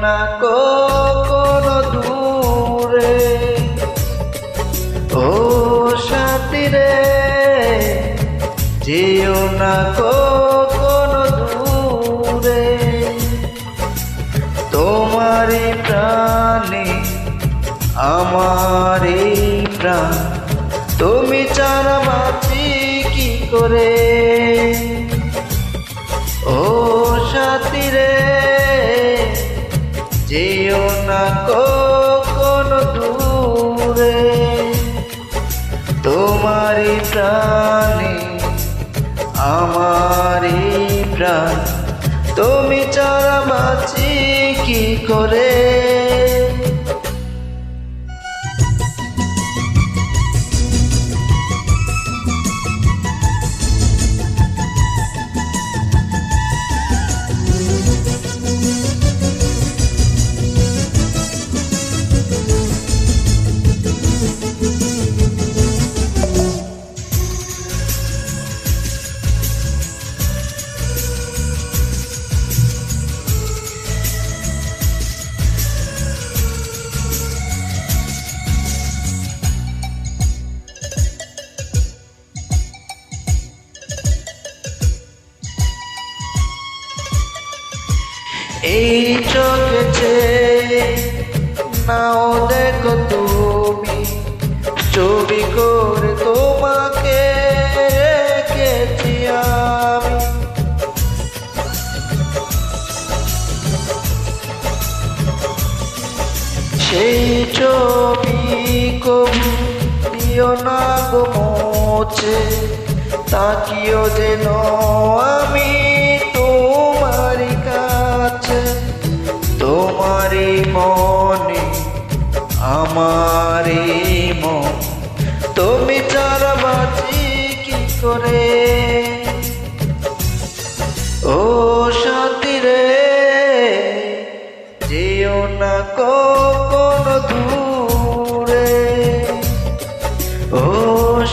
না কখনো দূরে। ও সাথী রে, যেও না কখনো দূরে। তোমারই প্রাণে আমারই প্রাণ, তুমি ছাড়া বাঁচি কি করে। ও সাথী রে, যেও না কখনো দূরে। তোমারই প্রাণে আমারই প্রাণ, তুমি ছাড়া বাঁচি কি করে। এই চোখে নাও দেখো তুমি, ছবি করে তোমাকে রেখেছি আমি। সেই ছবি কবু দিও না গো মুছে, তাকিও যেন আমি তোমারই কাছে। তোমারই মনে আমারই মন, তুমি ছাড়া বাঁচি কি করে। ও সাথী রে, যেও না কখনো দূরে। ও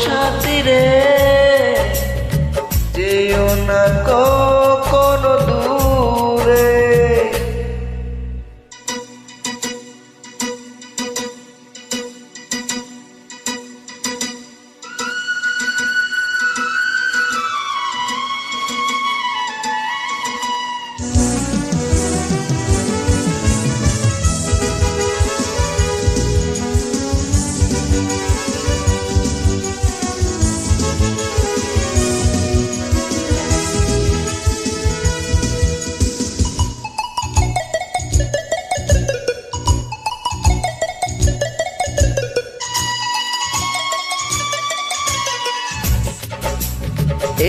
সাথী রে, যেও না কখনো দূরে।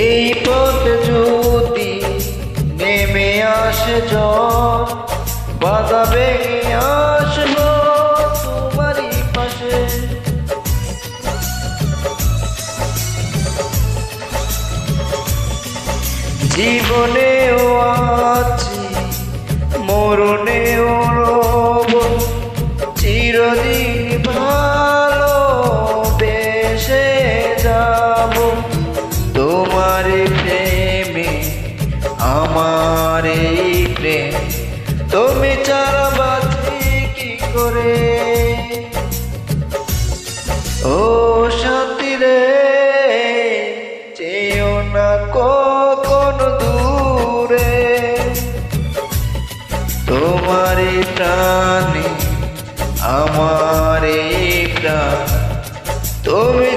এই পথে যদি নেমে আসে ঝড়, বাধা ভেঙে আসবো তোমারই পাশে। জীবনেও আছি, মরণেও রব, চিরদিন ভালোবেসে যাব। তোমার প্রেমে আমার এই প্রেম, তুমি ছাড়া বাঁচি কি করে। ও সাথী রে, যেও না কখনো দূরে। তোমার প্রাণে আমার এই প্রাণ, তুমি